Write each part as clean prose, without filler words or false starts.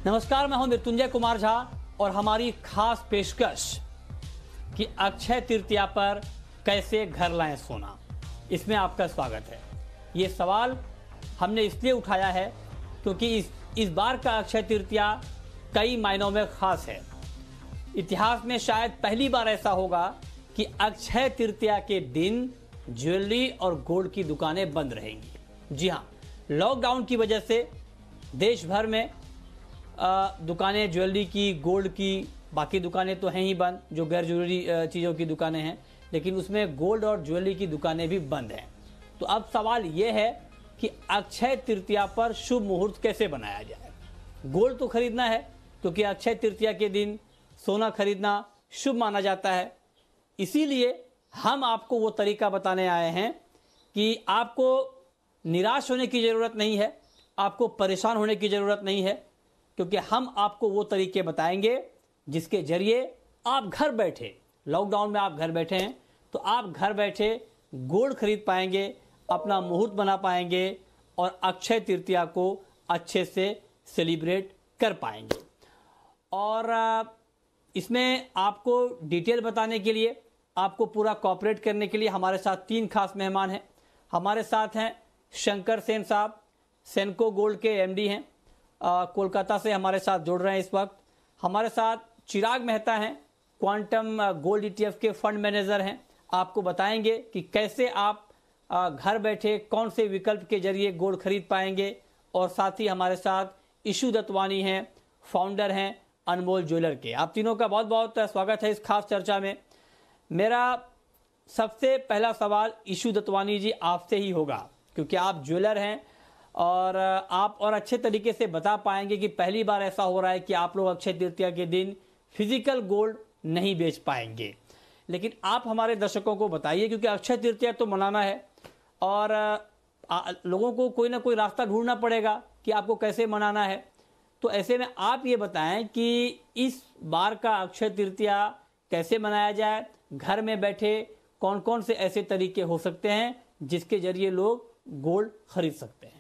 नमस्कार, मैं हूं मृत्युंजय कुमार झा और हमारी खास पेशकश कि अक्षय तृतीया पर कैसे घर लाएं सोना, इसमें आपका स्वागत है। ये सवाल हमने इसलिए उठाया है क्योंकि इस बार का अक्षय तृतीया कई मायनों में खास है। इतिहास में शायद पहली बार ऐसा होगा कि अक्षय तृतीया के दिन ज्वेलरी और गोल्ड की दुकानें बंद रहेंगी। जी हाँ, लॉकडाउन की वजह से देश भर में दुकानें ज्वेलरी की, गोल्ड की, बाकी दुकानें तो हैं ही बंद, जो गैर जरूरी चीज़ों की दुकानें हैं, लेकिन उसमें गोल्ड और ज्वेलरी की दुकानें भी बंद हैं। तो अब सवाल ये है कि अक्षय तृतीया पर शुभ मुहूर्त कैसे बनाया जाए। गोल्ड तो खरीदना है क्योंकि अक्षय तृतीया के दिन सोना खरीदना शुभ माना जाता है। इसीलिए हम आपको वो तरीका बताने आए हैं कि आपको निराश होने की ज़रूरत नहीं है, आपको परेशान होने की ज़रूरत नहीं है, क्योंकि हम आपको वो तरीके बताएंगे जिसके जरिए आप घर बैठे, लॉकडाउन में आप घर बैठे हैं तो आप घर बैठे गोल्ड खरीद पाएंगे, अपना मुहूर्त बना पाएंगे और अक्षय तृतीया को अच्छे से सेलिब्रेट कर पाएंगे। और इसमें आपको डिटेल बताने के लिए, आपको पूरा कोऑपरेट करने के लिए हमारे साथ तीन खास मेहमान हैं। हमारे साथ हैं शंकर सेन साहब, सेनको गोल्ड के एमडी हैं, कोलकाता से हमारे साथ जुड़ रहे हैं इस वक्त। हमारे साथ चिराग मेहता हैं, क्वांटम गोल्ड ईटीएफ के फंड मैनेजर हैं। आपको बताएंगे कि कैसे आप घर बैठे कौन से विकल्प के जरिए गोल्ड खरीद पाएंगे। और साथ ही हमारे साथ इशू दत्वानी हैं, फाउंडर हैं अनमोल ज्वेलर के। आप तीनों का बहुत बहुत स्वागत है इस खास चर्चा में। मेरा सबसे पहला सवाल इशू दत्वानी जी आपसे ही होगा, क्योंकि आप ज्वेलर हैं और आप और अच्छे तरीके से बता पाएंगे कि पहली बार ऐसा हो रहा है कि आप लोग अक्षय तृतीया के दिन फिजिकल गोल्ड नहीं बेच पाएंगे। लेकिन आप हमारे दर्शकों को बताइए, क्योंकि अक्षय तृतीया तो मनाना है और लोगों को कोई ना कोई रास्ता ढूंढना पड़ेगा कि आपको कैसे मनाना है। तो ऐसे में आप ये बताएं कि इस बार का अक्षय तृतीया कैसे मनाया जाए, घर में बैठे कौन कौन से ऐसे तरीके हो सकते हैं जिसके जरिए लोग गोल्ड खरीद सकते हैं।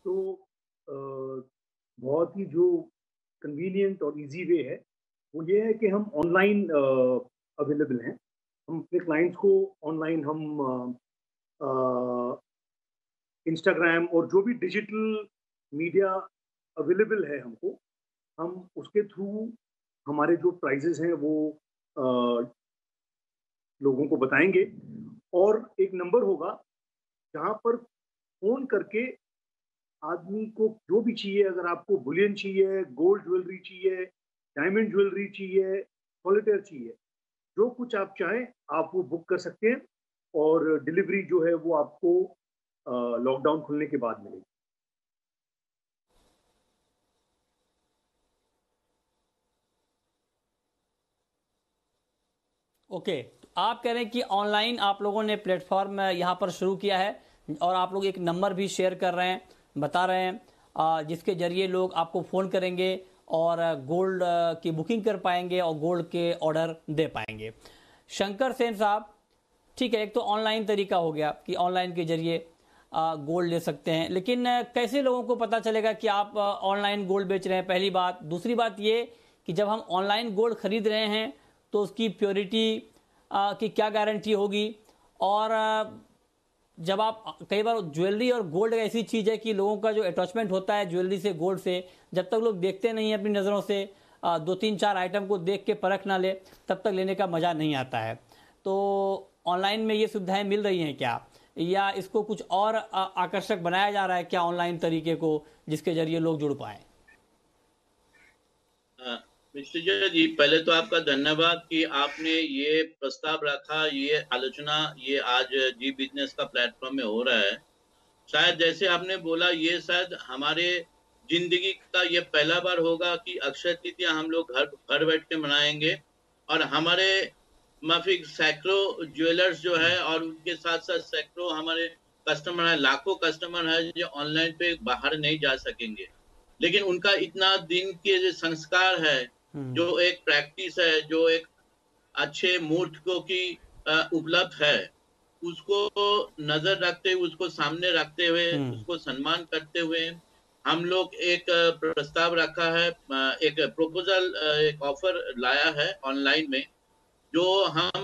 तो बहुत ही जो कन्वीनियंट और इजी वे है वो ये है कि हम ऑनलाइन अवेलेबल हैं। हम अपने क्लाइंट्स को ऑनलाइन हम इंस्टाग्राम और जो भी डिजिटल मीडिया अवेलेबल है हमको, हम उसके थ्रू हमारे जो प्राइजेस हैं वो लोगों को बताएंगे। और एक नंबर होगा जहाँ पर फ़ोन करके आदमी को जो भी चाहिए, अगर आपको बुलियन चाहिए, गोल्ड ज्वेलरी चाहिए, डायमंड ज्वेलरी चाहिए, सॉलिटेयर चाहिए, जो कुछ आप चाहें आप वो बुक कर सकते हैं और डिलीवरी जो है वो आपको लॉकडाउन खुलने के बाद मिलेगी। ओके, तो आप कह रहे हैं कि ऑनलाइन आप लोगों ने प्लेटफॉर्म यहाँ पर शुरू किया है और आप लोग एक नंबर भी शेयर कर रहे हैं, बता रहे हैं, जिसके जरिए लोग आपको फ़ोन करेंगे और गोल्ड की बुकिंग कर पाएंगे और गोल्ड के ऑर्डर दे पाएंगे। शंकर सेन साहब, ठीक है, एक तो ऑनलाइन तरीका हो गया कि ऑनलाइन के जरिए गोल्ड ले सकते हैं, लेकिन कैसे लोगों को पता चलेगा कि आप ऑनलाइन गोल्ड बेच रहे हैं, पहली बात। दूसरी बात ये कि जब हम ऑनलाइन गोल्ड खरीद रहे हैं तो उसकी प्योरिटी की क्या गारंटी होगी। और जब आप, कई बार ज्वेलरी और गोल्ड ऐसी चीज़ है कि लोगों का जो अटैचमेंट होता है ज्वेलरी से, गोल्ड से, जब तक लोग देखते नहीं हैं अपनी नज़रों से, 2-3-4 आइटम को देख के परख ना ले, तब तक लेने का मज़ा नहीं आता है। तो ऑनलाइन में ये सुविधाएं मिल रही हैं क्या, या इसको कुछ और आकर्षक बनाया जा रहा है क्या ऑनलाइन तरीके को, जिसके जरिए लोग जुड़ पाए? मिस्टर जी, पहले तो आपका धन्यवाद कि आपने ये प्रस्ताव रखा, ये आलोचना ये आज जी बिजनेस का प्लेटफॉर्म में हो रहा है। शायद जैसे आपने बोला, ये शायद हमारे जिंदगी का ये पहला बार होगा कि अक्षय तृतीया हम लोग घर बैठ के मनाएंगे। और हमारे माफिक सैकड़ों ज्वेलर्स जो है और उनके साथ साथ सैकड़ों हमारे कस्टमर है, लाखों कस्टमर है जो ऑनलाइन पे बाहर नहीं जा सकेंगे, लेकिन उनका इतना दिन के जो संस्कार है, जो एक प्रैक्टिस है, जो एक अच्छे मूर्त को की उपलब्ध है, उसको नजर रखते हुए, उसको सामने रखते हुए, उसको सम्मान करते हुए हम लोग एक प्रस्ताव रखा है, एक प्रपोजल, एक ऑफर लाया है ऑनलाइन में, जो हम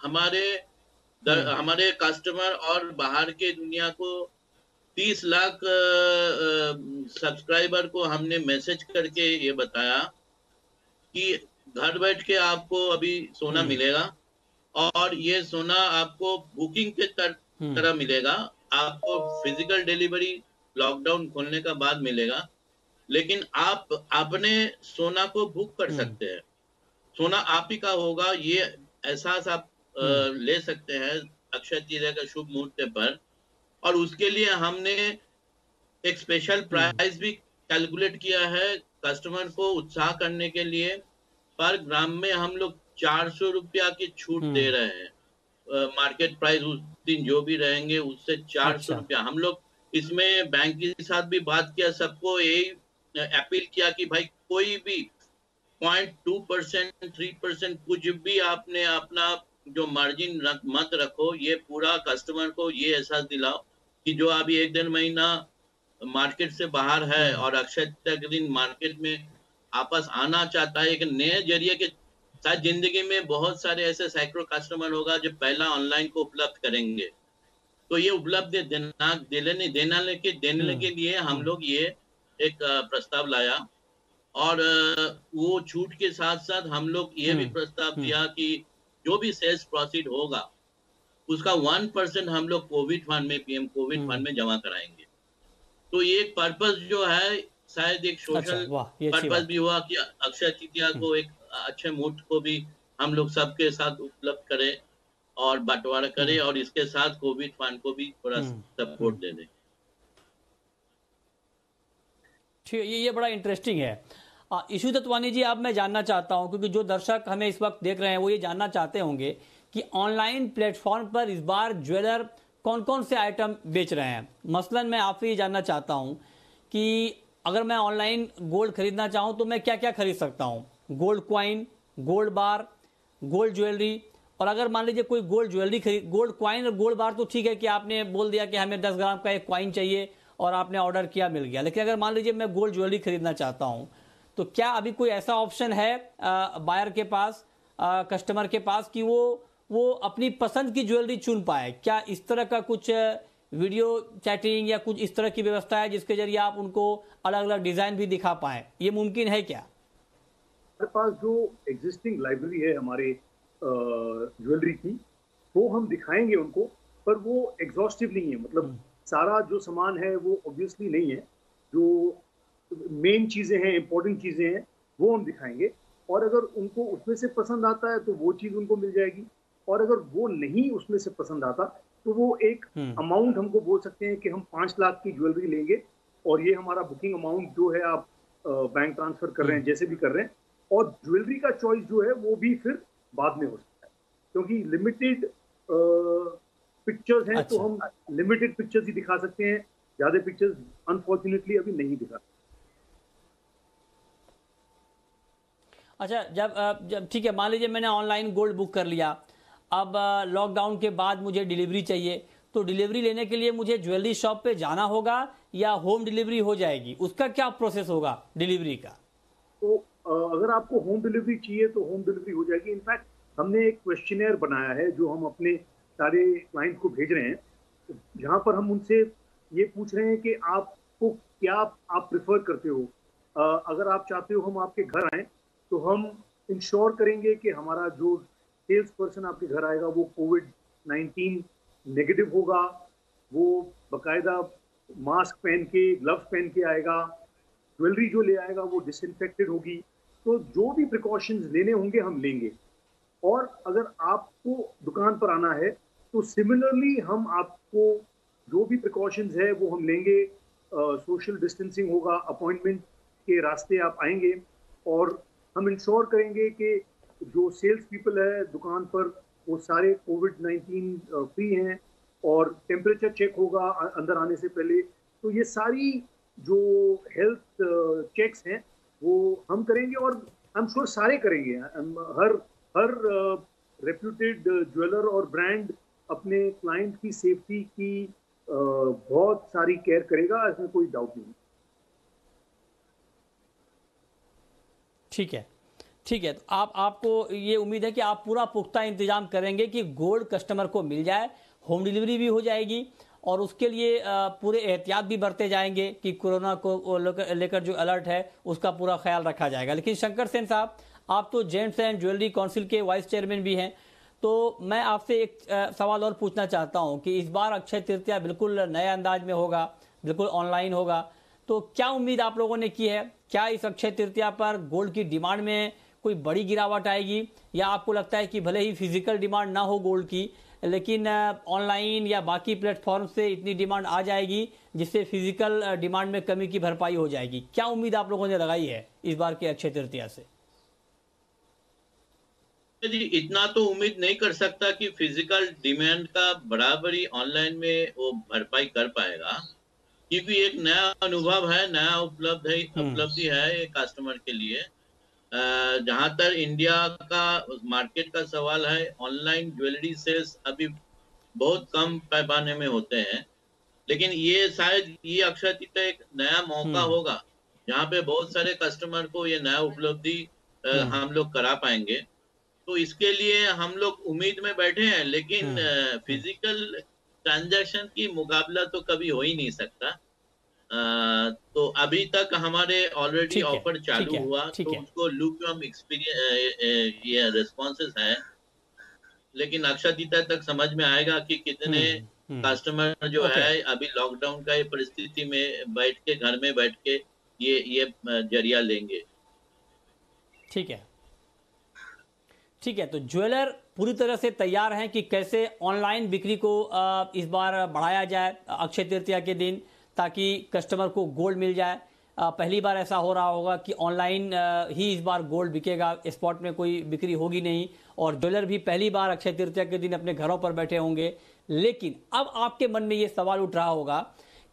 हमारे कस्टमर और बाहर के दुनिया को 30 लाख सब्सक्राइबर को हमने मैसेज करके ये बताया कि घर बैठ के आपको अभी सोना मिलेगा, और ये सोना आपको बुकिंग के तरह मिलेगा। आपको फिजिकल डिलीवरी लॉकडाउन खोलने का बाद मिलेगा, लेकिन आप अपने सोना को बुक कर सकते हैं। सोना आप ही का होगा, ये एहसास आप ले सकते हैं अक्षय तृतीया का शुभ मुहूर्त पर। और उसके लिए हमने एक स्पेशल प्राइस भी कैलकुलेट किया है कस्टमर को उत्साह करने के लिए। पर ग्राम में हम लोग 400 रुपया की छूट दे रहे हैं। मार्केट प्राइस उस दिन जो भी रहेंगे उससे 400 रुपया। हम लोग इसमें बैंक के साथ भी बात किया, सबको यही अपील किया कि भाई कोई भी 0.2%, 3% कुछ भी आपने अपना जो मार्जिन मत रखो। ये पूरा कस्टमर को ये एहसास दिलाओ कि जो अभी 1-1.5 महीना मार्केट से बाहर है और अक्षय तृतीया के दिन मार्केट में आपस आना चाहता है, एक नए जरिए के साथ जिंदगी में बहुत सारे ऐसे सैकड़ों कस्टमर होगा जो पहला ऑनलाइन को उपलब्ध करेंगे। तो ये उपलब्ध देने के लिए हम लोग ये एक प्रस्ताव लाया। और वो छूट के साथ साथ हम लोग ये भी प्रस्ताव दिया कि जो भी सेल्स प्रोसीड होगा उसका 1% हम लोग कोविड फंड में, पीएम कोविड फंड में जमा कराएंगे। तो ये पर्पस जो है शायद एक सोशल पर्पस भी हुआ कि अक्षय तृतीया को एक अच्छे मूड को भी हम लोग सबके साथ उपलब्ध करें और बंटवारा करें, और इसके साथ कोविड फंड को भी थोड़ा सपोर्ट दे दें। ठीक, ये बड़ा इंटरेस्टिंग है। ईशू दत्तवानी जी, अब मैं जानना चाहता हूं, क्योंकि जो दर्शक हमें इस वक्त देख रहे हैं वो ये जानना चाहते होंगे कि ऑनलाइन प्लेटफॉर्म पर इस बार ज्वेलर कौन कौन से आइटम बेच रहे हैं। मसलन मैं आपसे ये जानना चाहता हूं कि अगर मैं ऑनलाइन गोल्ड खरीदना चाहूं तो मैं क्या क्या खरीद सकता हूं? गोल्ड क्वाइन, गोल्ड बार, गोल्ड ज्वेलरी। और अगर मान लीजिए कोई गोल्ड ज्वेलरी खरीद, गोल्ड क्वाइन और गोल्ड बार तो ठीक है कि आपने बोल दिया कि हमें 10 ग्राम का एक क्वाइन चाहिए और आपने ऑर्डर किया, मिल गया। लेकिन अगर मान लीजिए मैं गोल्ड ज्वेलरी खरीदना चाहता हूं तो क्या अभी कोई ऐसा ऑप्शन है बायर के पास, कस्टमर के पास, कि वो अपनी पसंद की ज्वेलरी चुन पाए? क्या इस तरह का कुछ वीडियो चैटिंग या कुछ इस तरह की व्यवस्था है जिसके जरिए आप उनको अलग अलग डिजाइन भी दिखा पाए? ये मुमकिन है क्या? हमारे पास जो एग्जिस्टिंग लाइब्रेरी है हमारे ज्वेलरी की, वो हम दिखाएंगे उनको, पर वो एग्जॉस्टिव नहीं है। मतलब सारा जो सामान है वो ऑब्वियसली नहीं है। जो मेन चीजें हैं, इंपॉर्टेंट चीजें हैं, वो हम दिखाएंगे। और अगर उनको उसमें से पसंद आता है तो वो चीज उनको मिल जाएगी। और अगर वो नहीं उसमें से पसंद आता तो वो एक अमाउंट हमको बोल सकते हैं कि हम 5 लाख की ज्वेलरी लेंगे और ये हमारा बुकिंग अमाउंट जो है आप बैंक ट्रांसफर कर रहे हैं, जैसे भी कर रहे हैं। और ज्वेलरी का चॉइस जो है वो भी फिर बाद में हो सकता है, क्योंकि लिमिटेड पिक्चर्स हैं। तो हम लिमिटेड पिक्चर्स ही दिखा सकते हैं, ज्यादा पिक्चर्स अनफॉर्चुनेटली अभी नहीं दिखा। अच्छा, जब ठीक है, मान लीजिए मैंने ऑनलाइन गोल्ड बुक कर लिया, अब लॉकडाउन के बाद मुझे डिलीवरी चाहिए, तो डिलीवरी लेने के लिए मुझे ज्वेलरी शॉप पे जाना होगा या होम डिलीवरी हो जाएगी? उसका क्या प्रोसेस होगा डिलीवरी का? तो अगर आपको होम डिलीवरी चाहिए तो होम डिलीवरी हो जाएगी। इनफैक्ट हमने एक क्वेश्चनेयर बनाया है जो हम अपने सारे क्लाइंट को भेज रहे हैं, जहां पर हम उनसे ये पूछ रहे हैं कि आपको क्या आप प्रिफर करते हो। अगर आप चाहते हो हम आपके घर आएं तो हम इंश्योर करेंगे कि हमारा जो सेल्स पर्सन आपके घर आएगा वो कोविड-19 नेगेटिव होगा, वो बाकायदा मास्क पहन के, ग्लव्स पहन के आएगा, ज्वेलरी जो ले आएगा वो डिसइंफेक्टेड होगी। तो जो भी प्रिकॉशंस लेने होंगे हम लेंगे। और अगर आपको दुकान पर आना है तो सिमिलरली हम आपको जो भी प्रिकॉशंस है वो हम लेंगे। सोशल डिस्टेंसिंग होगा, अपॉइंटमेंट के रास्ते आप आएंगे, और हम इंश्योर करेंगे कि जो सेल्स पीपल है दुकान पर वो सारे कोविड-19 फ्री हैं, और टेम्परेचर चेक होगा अंदर आने से पहले। तो ये सारी जो हेल्थ चेक्स हैं वो हम करेंगे, और आई एम श्योर सारे करेंगे। हर रेप्यूटेड ज्वेलर और ब्रांड अपने क्लाइंट की सेफ्टी की बहुत सारी केयर करेगा, इसमें कोई डाउट नहीं। ठीक है, ठीक है। तो आपको ये उम्मीद है कि आप पूरा पुख्ता इंतजाम करेंगे कि गोल्ड कस्टमर को मिल जाए, होम डिलीवरी भी हो जाएगी और उसके लिए पूरे एहतियात भी बरते जाएंगे कि कोरोना को लेकर जो अलर्ट है उसका पूरा ख्याल रखा जाएगा। लेकिन शंकर सेन साहब, आप तो जेम्स एंड ज्वेलरी काउंसिल के वाइस चेयरमैन भी हैं, तो मैं आपसे एक सवाल और पूछना चाहता हूं कि इस बार अक्षय तृतीया बिल्कुल नए अंदाज में होगा, बिल्कुल ऑनलाइन होगा, तो क्या उम्मीद आप लोगों ने की है? क्या इस अक्षय तृतीया पर गोल्ड की डिमांड में कोई बड़ी गिरावट आएगी, या आपको लगता है कि भले ही फिजिकल डिमांड ना हो गोल्ड की, लेकिन ऑनलाइन या बाकी प्लेटफॉर्म से इतनी डिमांड आ जाएगी जिससे फिजिकल डिमांड में कमी की भरपाई हो जाएगी? क्या उम्मीद आप लोगों ने लगाई है इस बार के अक्षय तृतीया से? जी, इतना तो उम्मीद नहीं कर सकता कि फिजिकल डिमांड का बराबरी ऑनलाइन में वो भरपाई कर पाएगा, क्योंकि एक नया अनुभव है, नया उपलब्धि है ये कस्टमर के लिए। जहां तक इंडिया का मार्केट का सवाल है, ऑनलाइन ज्वेलरी सेल्स अभी बहुत कम पैमाने में होते हैं, लेकिन ये शायद ये अक्षय तृतीया एक नया मौका होगा जहां पे बहुत सारे कस्टमर को ये नया उपलब्धि हम लोग करा पाएंगे। तो इसके लिए हम लोग उम्मीद में बैठे हैं, लेकिन फिजिकल ट्रांजैक्शन की मुकाबला तो कभी हो ही नहीं सकता। तो अभी तक हमारे ऑलरेडी ऑफर चालू हुआ, तो उसको लूकवार्म एक्सपीरियंस ये रिस्पॉन्सेस है, लेकिन अक्षय तृतीया तक समझ में आएगा कि कितने कस्टमर जो है अभी लॉकडाउन का ये परिस्थिति में बैठ के घर में बैठ के ये जरिया लेंगे। ठीक है, ठीक है। तो ज्वेलर पूरी तरह से तैयार हैं कि कैसे ऑनलाइन बिक्री को इस बार बढ़ाया जाए अक्षय तृतीया के दिन, ताकि कस्टमर को गोल्ड मिल जाए। पहली बार ऐसा हो रहा होगा कि ऑनलाइन ही इस बार गोल्ड बिकेगा, स्पॉट में कोई बिक्री होगी नहीं, और ज्वेलर भी पहली बार अक्षय तृतीया के दिन अपने घरों पर बैठे होंगे। लेकिन अब आपके मन में ये सवाल उठ रहा होगा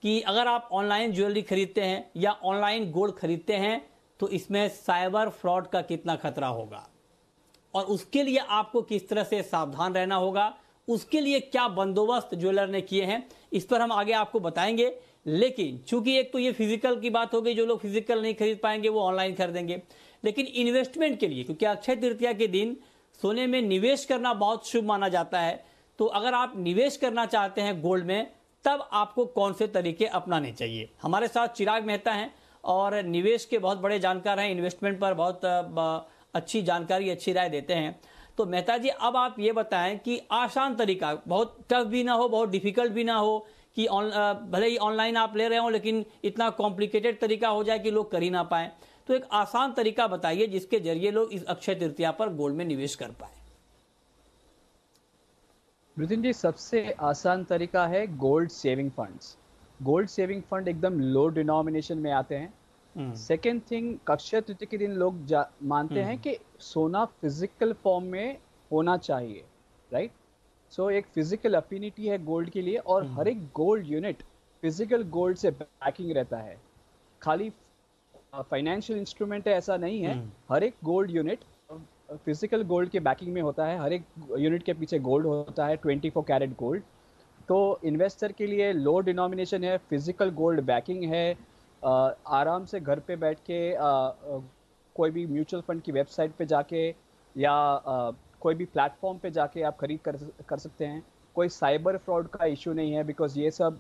कि अगर आप ऑनलाइन ज्वेलरी खरीदते हैं या ऑनलाइन गोल्ड खरीदते हैं तो इसमें साइबर फ्रॉड का कितना खतरा होगा, और उसके लिए आपको किस तरह से सावधान रहना होगा, उसके लिए क्या बंदोबस्त ज्वेलर ने किए हैं, इस पर हम आगे आपको बताएंगे। लेकिन चूंकि एक तो ये फिजिकल की बात हो गई, जो लोग फिजिकल नहीं खरीद पाएंगे वो ऑनलाइन खरीदेंगे, लेकिन इन्वेस्टमेंट के लिए, क्योंकि अक्षय तृतीया के दिन सोने में निवेश करना बहुत शुभ माना जाता है, तो अगर आप निवेश करना चाहते हैं गोल्ड में, तब आपको कौन से तरीके अपनाने चाहिए? हमारे साथ चिराग मेहता हैं और निवेश के बहुत बड़े जानकार हैं, इन्वेस्टमेंट पर बहुत अच्छी जानकारी, अच्छी राय देते हैं। तो मेहता जी, अब आप ये बताएं कि आसान तरीका, बहुत टफ भी ना हो, बहुत डिफिकल्ट भी ना हो, कि भले ही ऑनलाइन आप ले रहे हो लेकिन इतना कॉम्प्लिकेटेड तरीका हो जाए कि लोग कर ही ना पाए, तो एक आसान तरीका बताइए जिसके जरिए लोग इस अक्षय तृतीया पर गोल्ड में निवेश कर पाए। नितिन जी, सबसे आसान तरीका है gold saving funds. Gold saving fund एकदम लो डिनोमिनेशन में आते हैं। सेकेंड थिंग, अक्षय तृतीया के दिन लोग मानते हैं कि सोना फिजिकल फॉर्म में होना चाहिए, राइट? सो एक फिजिकल अफिनिटी है गोल्ड के लिए, और हर एक गोल्ड यूनिट फिजिकल गोल्ड से बैकिंग रहता है। खाली फाइनेंशियल इंस्ट्रूमेंट है ऐसा नहीं है, हर एक गोल्ड यूनिट फिजिकल गोल्ड के बैकिंग में होता है। हर एक यूनिट के पीछे गोल्ड होता है, 24 कैरेट गोल्ड। तो इन्वेस्टर के लिए लो डिनोमिनेशन है, फिजिकल गोल्ड बैकिंग है। आराम से घर पे बैठ के कोई भी म्यूचुअल फंड की वेबसाइट पे जाके या कोई भी प्लेटफॉर्म पे जाके आप खरीद कर सकते हैं। कोई साइबर फ्रॉड का इशू नहीं है, बिकॉज ये सब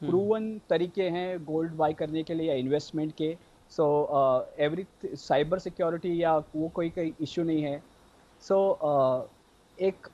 प्रूवन तरीके हैं गोल्ड बाय करने के लिए या इन्वेस्टमेंट के। सो एवरी साइबर सिक्योरिटी या वो कोई इशू नहीं है। सो एक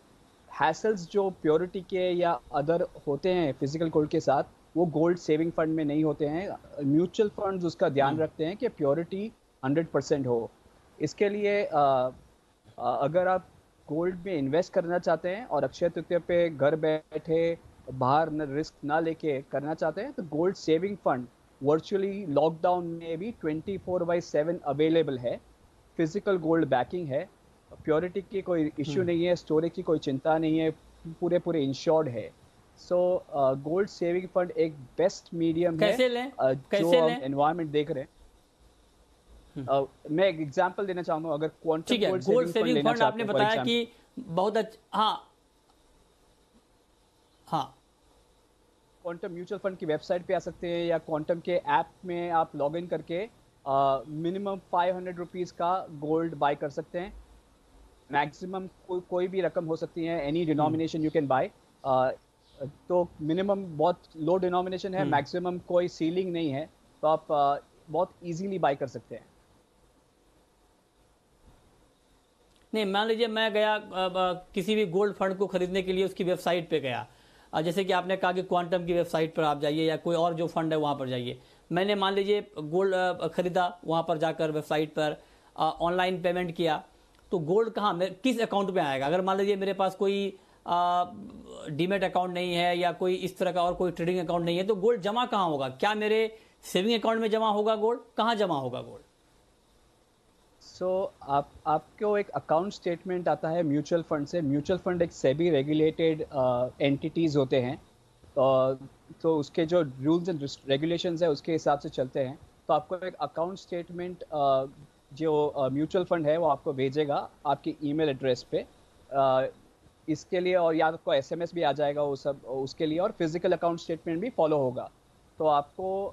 हैसल्स जो प्योरिटी के या अदर होते हैं फिजिकल गोल्ड के साथ, वो गोल्ड सेविंग फंड में नहीं होते हैं। म्यूचुअल फंड्स उसका ध्यान रखते हैं कि प्योरिटी 100% हो। इसके लिए अगर आप गोल्ड में इन्वेस्ट करना चाहते हैं और अक्षय तृतीया पे घर बैठे बाहर रिस्क ना लेके करना चाहते हैं, तो gold saving fund virtually lockdown में भी 24/7 अवेलेबल है। फिजिकल गोल्ड बैकिंग है, प्योरिटी की कोई इश्यू नहीं है, स्टोरेज की कोई चिंता नहीं है, पूरे इंश्योर्ड है। सो गोल्ड सेविंग फंड एक बेस्ट मीडियम है जो हम एनवायरमेंट देख रहे हैं। मैं एक एग्जांपल देना चाहूंगा। अगर क्वांटम गोल्ड सेविंग फंड आपने बताया कि बहुत अच्छा, हाँ, क्वांटम म्यूचुअल फंड की वेबसाइट पे आ सकते हैं या क्वांटम के ऐप में आप लॉग इन करके मिनिमम 500 रुपीज़ का गोल्ड बाय कर सकते हैं। मैक्सिमम कोई भी रकम हो सकती है, any denomination you can buy. तो मिनिमम बहुत लो डिनोमिनेशन है, मैक्सिमम कोई सीलिंग नहीं है, तो आप बहुत इजीली बाय कर सकते हैं। नहीं, मान लीजिए मैं गया किसी भी गोल्ड फंड को खरीदने के लिए उसकी वेबसाइट पे गया, जैसे कि आपने कहा कि क्वांटम की वेबसाइट पर आप जाइए या कोई और जो फंड है वहाँ पर जाइए। मैंने मान लीजिए गोल्ड खरीदा, वहाँ पर जाकर वेबसाइट पर ऑनलाइन पेमेंट किया, तो गोल्ड कहाँ, किस अकाउंट में आएगा? अगर मान लीजिए मेरे पास कोई डीमेट अकाउंट नहीं है या कोई इस तरह का और कोई ट्रेडिंग अकाउंट नहीं है, तो गोल्ड जमा कहाँ होगा? क्या मेरे सेविंग अकाउंट में जमा होगा गोल्ड? कहाँ जमा होगा गोल्ड? आपको एक अकाउंट स्टेटमेंट आता है म्यूचुअल फंड से। म्यूचुअल फंड एक सेबी रेगुलेटेड एंटिटीज होते हैं, तो उसके जो रूल्स एंड रेगुलेशंस है उसके हिसाब से चलते हैं। तो आपको एक अकाउंट स्टेटमेंट जो म्यूचुअल फंड है वो आपको भेजेगा आपकी ईमेल एड्रेस पे इसके लिए, और या आपको एसएमएस भी आ जाएगा वो सब उसके लिए, और फिजिकल अकाउंट स्टेटमेंट भी फॉलो होगा। तो आपको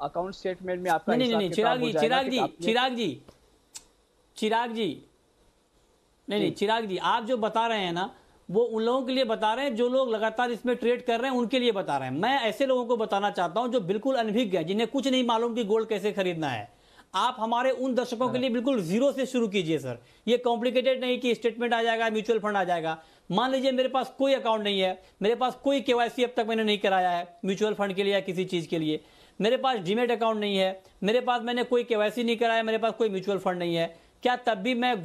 अकाउंट स्टेटमेंट में आपका नहीं, चिराग जी, चिराग जी, आप जो बता रहे हैं ना, वो उन लोगों के लिए बता रहे हैं जो लोग लगातार इसमें ट्रेड कर रहे हैं, उनके लिए बता रहे हैं। मैं ऐसे लोगों को बताना चाहता हूं जो बिल्कुल अनभिज्ञ हैं, जिन्हें कुछ नहीं मालूम कि गोल्ड कैसे खरीदना है। आप हमारे उन दर्शकों के लिए बिल्कुल जीरो से शुरू कीजिए सर। ये कॉम्प्लिकेटेड नहीं कि स्टेटमेंट आ जाएगा, म्यूचुअल फंड आ जाएगा। मान लीजिए मेरे पास कोई अकाउंट नहीं है, मेरे पास कोई केवाईसी अब तक मैंने नहीं कराया है म्यूचुअल फंड के लिए या किसी चीज के लिए, मेरे पास डीमेट अकाउंट नहीं है, मेरे पास मैंने कोई केवाईसी नहीं कराया, मेरे पास कोई म्यूचुअल फंड नहीं है, क्या तब भी मैं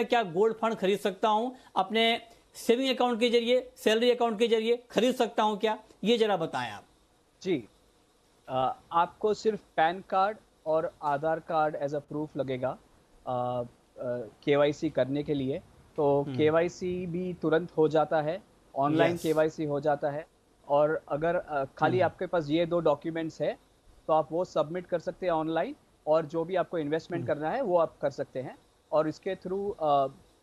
क्या गोल्ड फंड खरीद सकता हूं? अपने सेविंग अकाउंट के जरिए, सैलरी अकाउंट के जरिए खरीद सकता हूं क्या? ये जरा बताएं आप। जी, आपको सिर्फ पैन कार्ड और आधार कार्ड एज अ प्रूफ लगेगा केवाईसी करने के लिए। तो केवाईसी भी तुरंत हो जाता है, ऑनलाइन केवाईसी हो जाता है। और अगर खाली आपके पास ये 2 डॉक्यूमेंट्स है तो आप वो सबमिट कर सकते हैं ऑनलाइन, और जो भी आपको इन्वेस्टमेंट करना है वो आप कर सकते हैं। और इसके थ्रू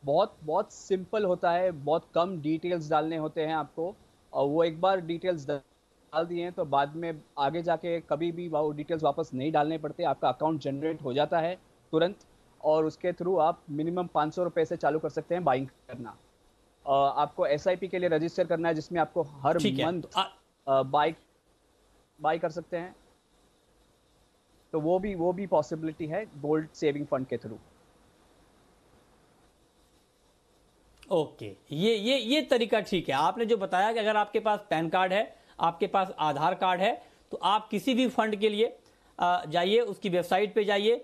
बहुत सिंपल होता है, बहुत कम डिटेल्स डालने होते हैं आपको, और वो एक बार डिटेल्स डाल दिए हैं तो बाद में आगे जाके कभी भी वो डिटेल्स वापस नहीं डालने पड़ते। आपका अकाउंट जनरेट हो जाता है तुरंत, और उसके थ्रू आप मिनिमम 500 रुपये से चालू कर सकते हैं बाइंग करना। आपको SIP के लिए रजिस्टर करना है, जिसमें आपको हर मंथ बाय कर सकते हैं। तो वो भी पॉसिबिलिटी है गोल्ड सेविंग फंड के थ्रू। ओके, ये तरीका ठीक है। आपने जो बताया कि अगर आपके पास पैन कार्ड है, आपके पास आधार कार्ड है, तो आप किसी भी फंड के लिए जाइए, उसकी वेबसाइट पे जाइए,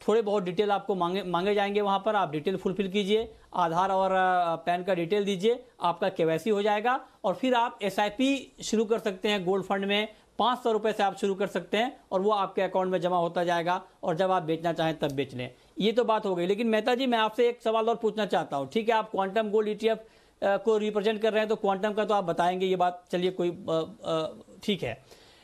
थोड़े बहुत डिटेल आपको मांगे जाएंगे, वहां पर आप डिटेल फुलफिल कीजिए, आधार और पैन का डिटेल दीजिए, आपका केवाईसी हो जाएगा, और फिर आप SIP शुरू कर सकते हैं गोल्ड फंड में। 500 रुपए से आप शुरू कर सकते हैं और वो आपके अकाउंट में जमा होता जाएगा, और जब आप बेचना चाहें तब बेच लें। ये तो बात हो गई। लेकिन मेहता जी, मैं आपसे एक सवाल और पूछना चाहता हूँ। ठीक है, आप क्वांटम गोल्ड ETF को रिप्रेजेंट कर रहे हैं, तो क्वांटम का तो आप बताएंगे, ये बात चलिए कोई ठीक है।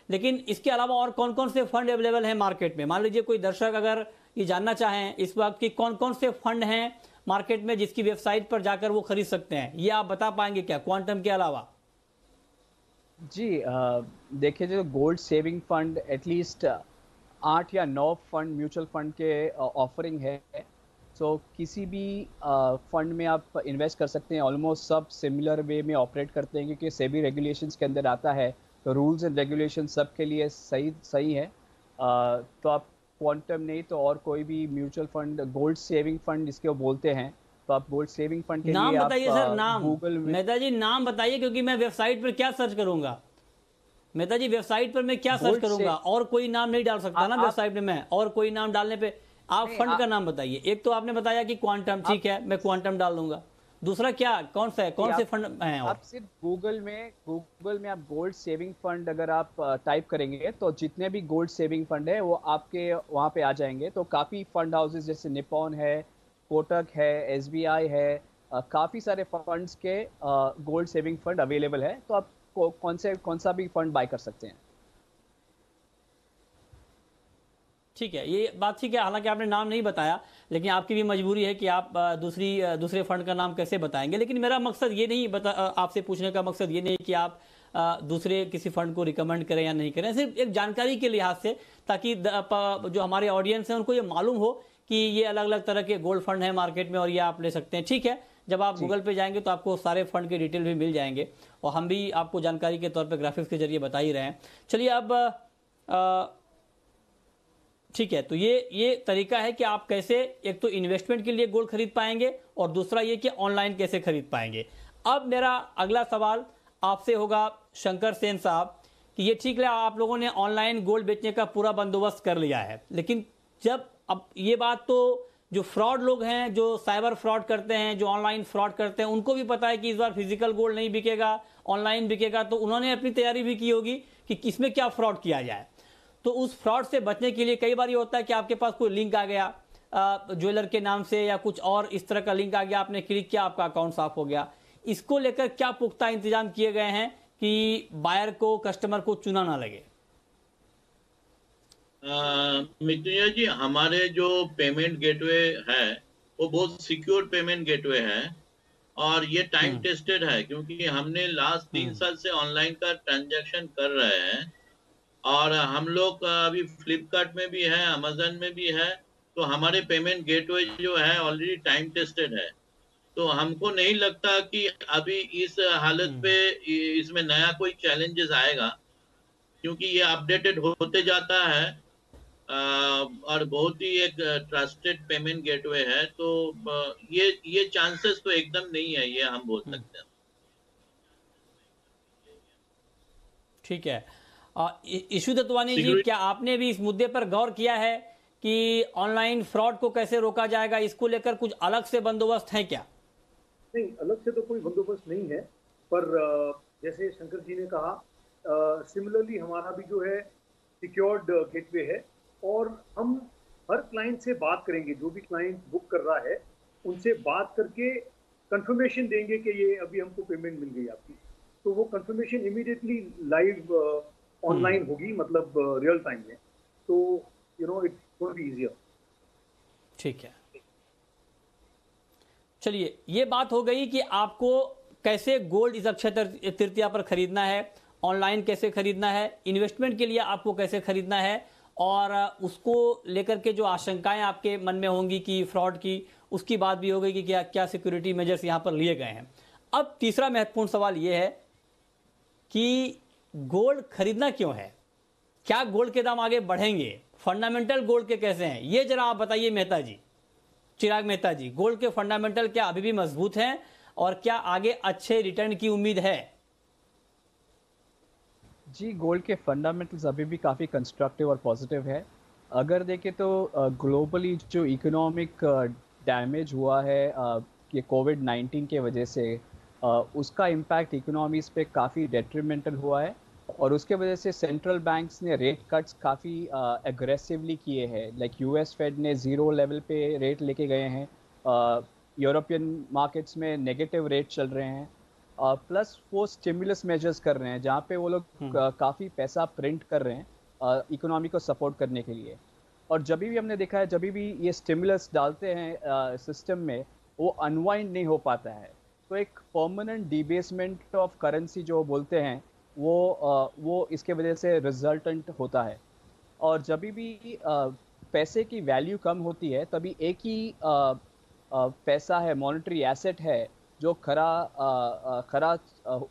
लेकिन इसके अलावा और कौन कौन से फंड अवेलेबल हैं मार्केट में? मान लीजिए कोई दर्शक अगर ये जानना चाहें इस वक्त कि कौन कौन से फंड हैं मार्केट में जिसकी वेबसाइट पर जाकर वो खरीद सकते हैं, ये आप बता पाएंगे क्या क्वांटम के अलावा? जी, देखिए, जो गोल्ड सेविंग फंड एटलीस्ट 8 या 9 फंड म्यूचुअल फंड के ऑफरिंग है। सो किसी भी फंड में आप इन्वेस्ट कर सकते हैं। ऑलमोस्ट सब सिमिलर वे में ऑपरेट करते हैं, क्योंकि सेबी रेगुलेशंस के अंदर आता है, तो रूल्स एंड रेगुलेशन सब के लिए सही है। तो आप क्वांटम नहीं तो और कोई भी mutual fund, gold saving fund जिसके वो बोलते हैं, तो आप गोल्ड सेविंग फंड के नाम लिए बताइए सर, नाम गूगल में। मेहता जी नाम बताइए, क्योंकि मैं वेबसाइट पर क्या सर्च करूंगा? मेहता जी, वेबसाइट पर मैं क्या सर्च करूंगा? और कोई नाम नहीं डाल सकता ना वेबसाइट में मैं? और कोई नाम डालने पे आप फंड का नाम बताइए। एक तो आपने बताया कि क्वांटम, ठीक है, मैं क्वांटम डाल दूंगा। दूसरा क्या, कौन सा है, कौन से फंड हैं? आप सिर्फ गूगल में आप गोल्ड सेविंग फंड अगर आप टाइप करेंगे तो जितने भी गोल्ड सेविंग फंड है वो आपके वहाँ पे आ जाएंगे। तो काफ़ी फंड हाउसेस जैसे निपॉन है, कोटक है, SBI है, काफ़ी सारे फंड्स के गोल्ड सेविंग फंड अवेलेबल है। तो आप कौन सा भी फंड बाय कर सकते हैं। ठीक है, ये बात ठीक है। हालांकि आपने नाम नहीं बताया, लेकिन आपकी भी मजबूरी है कि आप दूसरे फंड का नाम कैसे बताएंगे। लेकिन मेरा मकसद ये नहीं आपसे पूछने का मकसद ये नहीं कि आप दूसरे किसी फंड को रिकमेंड करें या नहीं करें, सिर्फ एक जानकारी के लिहाज से, ताकि जो हमारे ऑडियंस है उनको ये मालूम हो कि ये अलग अलग तरह के गोल्ड फंड है मार्केट में और ये आप ले सकते हैं। ठीक है, जब आप गूगल पे जाएंगे तो आपको सारे फंड के डिटेल भी मिल जाएंगे और हम भी आपको जानकारी के तौर पे ग्राफिक्स के जरिए बता ही रहे हैं। चलिए अब ठीक है, तो ये तरीका है कि आप कैसे एक तो इन्वेस्टमेंट के लिए गोल्ड खरीद पाएंगे और दूसरा ये कि ऑनलाइन कैसे खरीद पाएंगे। अब मेरा अगला सवाल आपसे होगा शंकर सेन साहब कि ये ठीक है, आप लोगों ने ऑनलाइन गोल्ड बेचने का पूरा बंदोबस्त कर लिया है, लेकिन जब अब ये बात तो जो फ्रॉड लोग हैं, जो साइबर फ्रॉड करते हैं, जो ऑनलाइन फ्रॉड करते हैं, उनको भी पता है कि इस बार फिजिकल गोल्ड नहीं बिकेगा, ऑनलाइन बिकेगा, तो उन्होंने अपनी तैयारी भी की होगी कि किसमें क्या फ्रॉड किया जाए। तो उस फ्रॉड से बचने के लिए कई बार ये होता है कि आपके पास कोई लिंक आ गया ज्वेलर के नाम से या कुछ और इस तरह का लिंक आ गया, आपने क्लिक किया, आपका अकाउंट साफ हो गया। इसको लेकर क्या पुख्ता इंतजाम किए गए हैं कि बायर को, कस्टमर को चुना ना लगे? मृत्युंजय जी, हमारे जो पेमेंट गेटवे है वो बहुत सिक्योर पेमेंट गेटवे है और ये टाइम टेस्टेड है, क्योंकि हमने लास्ट 3 साल से ऑनलाइन का ट्रांजैक्शन कर रहे हैं और हम लोग अभी फ्लिपकार्ट में भी है, अमेजन में भी है, तो हमारे पेमेंट गेटवे जो है ऑलरेडी टाइम टेस्टेड है। तो हमको नहीं लगता कि अभी इस हालत पे इसमें नया कोई चैलेंजेस आएगा, क्योंकि ये अपडेटेड होते जाता है और बहुत ही एक ट्रस्टेड पेमेंट गेटवे है। तो ये चांसेस तो एकदम नहीं है, ये हम बोल सकते हैं। ठीक है, ईशू दत्तवानी जी, क्या आपने भी इस मुद्दे पर गौर किया है कि ऑनलाइन फ्रॉड को कैसे रोका जाएगा? इसको लेकर कुछ अलग से बंदोबस्त है क्या? नहीं, अलग से तो कोई बंदोबस्त नहीं है, पर जैसे शंकर जी ने कहा, सिमिलरली हमारा भी जो है सिक्योर्ड गेटवे है और हम हर क्लाइंट से बात करेंगे, जो भी क्लाइंट बुक कर रहा है उनसे बात करके कंफर्मेशन देंगे कि ये अभी हमको पेमेंट मिल गई आपकी, तो वो कंफर्मेशन इमीडिएटली लाइव ऑनलाइन होगी, मतलब रियल टाइम में, तो it's going to be easier. ठीक है, चलिए ये बात हो गई कि आपको कैसे गोल्ड इस अक्षय तृतीया पर खरीदना है, ऑनलाइन कैसे खरीदना है, इन्वेस्टमेंट के लिए आपको कैसे खरीदना है, और उसको लेकर के जो आशंकाएं आपके मन में होंगी कि फ्रॉड की, उसकी बात भी हो गई कि क्या क्या सिक्योरिटी मेजर्स यहां पर लिए गए हैं। अब तीसरा महत्वपूर्ण सवाल यह है कि गोल्ड खरीदना क्यों है? क्या गोल्ड के दाम आगे बढ़ेंगे? फंडामेंटल गोल्ड के कैसे हैं, ये जरा आप बताइए मेहता जी, चिराग मेहता जी। गोल्ड के फंडामेंटल क्या अभी भी मजबूत हैं और क्या आगे अच्छे रिटर्न की उम्मीद है? जी, गोल्ड के फंडामेंटल्स अभी भी काफ़ी कंस्ट्रक्टिव और पॉजिटिव है। अगर देखें तो ग्लोबली जो इकोनॉमिक डैमेज हुआ है ये कोविड-19 के वजह से, उसका इम्पैक्ट इकोनॉमीज़ पे काफ़ी डेट्रीमेंटल हुआ है और उसके वजह से सेंट्रल बैंक्स ने रेट कट्स काफ़ी एग्रेसिवली किए हैं। लाइक यूएस फेड ने 0 लेवल पे रेट लेके गए हैं, यूरोपियन मार्केट्स में नेगेटिव रेट चल रहे हैं, प्लस वो स्टिमुलस मेजर्स कर रहे हैं जहाँ पे वो लोग काफ़ी पैसा प्रिंट कर रहे हैं इकोनॉमी को सपोर्ट करने के लिए। और जब भी हमने देखा है, जब भी ये स्टिमुलस डालते हैं सिस्टम में, वो अनवाइंड नहीं हो पाता है, तो एक परमानेंट डिबेसमेंट ऑफ करेंसी जो बोलते हैं वो इसके वजह से रिजल्टेंट होता है। और जब भी पैसे की वैल्यू कम होती है, तभी एक ही पैसा है, मॉनेटरी एसेट है, जो खरा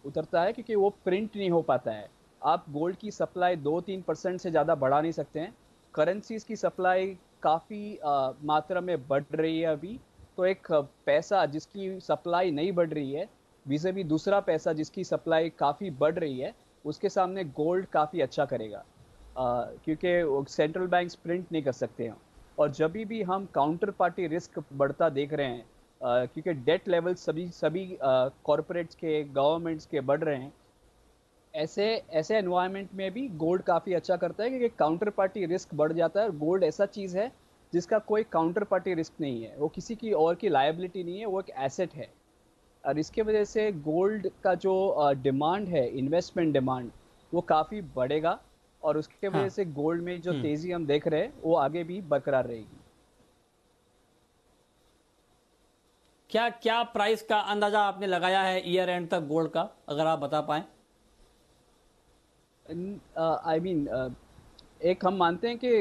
उतरता है, क्योंकि वो प्रिंट नहीं हो पाता है। आप गोल्ड की सप्लाई 2-3% से ज़्यादा बढ़ा नहीं सकते हैं। करेंसीज की सप्लाई काफ़ी मात्रा में बढ़ रही है अभी, तो एक पैसा जिसकी सप्लाई नहीं बढ़ रही है विज़ेवी दूसरा पैसा जिसकी सप्लाई काफ़ी बढ़ रही है, उसके सामने गोल्ड काफ़ी अच्छा करेगा, क्योंकि सेंट्रल बैंक्स प्रिंट नहीं कर सकते हैं। और जब भी हम काउंटर पार्टी रिस्क बढ़ता देख रहे हैं, क्योंकि डेट लेवल सभी कॉरपोरेट्स के, गवर्नमेंट्स के बढ़ रहे हैं, ऐसे एनवायरनमेंट में भी गोल्ड काफ़ी अच्छा करता है, क्योंकि काउंटर पार्टी रिस्क बढ़ जाता है। और गोल्ड ऐसा चीज़ है जिसका कोई काउंटर पार्टी रिस्क नहीं है, वो किसी की और की लायबिलिटी नहीं है, वो एक एसेट है। और इसके वजह से गोल्ड का जो डिमांड है, इन्वेस्टमेंट डिमांड, वो काफ़ी बढ़ेगा और उसके वजह से गोल्ड में जो तेज़ी हम देख रहे हैं वो आगे भी बरकरार रहेगी। क्या प्राइस का अंदाजा आपने लगाया है ईयर एंड तक गोल्ड का, अगर आप बता पाएं? आई मीन एक हम मानते हैं कि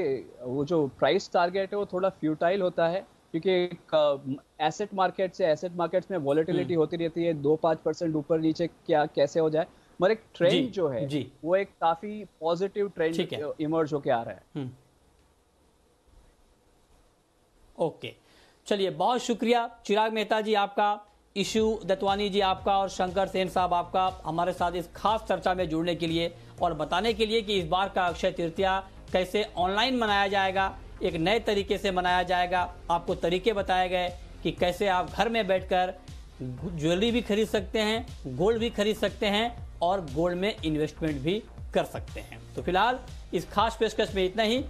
वो जो प्राइस टारगेट है वो थोड़ा फ्यूटाइल होता है, क्योंकि एसेट मार्केट्स में वॉलेटिलिटी होती रहती है, 2-5% ऊपर नीचे क्या कैसे हो जाए, मगर एक ट्रेंड जो है वो एक काफी पॉजिटिव ट्रेंड इमर्ज होके आ रहा है। ओके, चलिए बहुत शुक्रिया चिराग मेहता जी आपका, इशू दत्वानी जी आपका और शंकर सेन साहब आपका हमारे साथ इस खास चर्चा में जुड़ने के लिए और बताने के लिए कि इस बार का अक्षय तृतीया कैसे ऑनलाइन मनाया जाएगा, एक नए तरीके से मनाया जाएगा। आपको तरीके बताए गए कि कैसे आप घर में बैठकर ज्वेलरी भी खरीद सकते हैं, गोल्ड भी खरीद सकते हैं और गोल्ड में इन्वेस्टमेंट भी कर सकते हैं। तो फिलहाल इस खास पेशकश में इतना ही।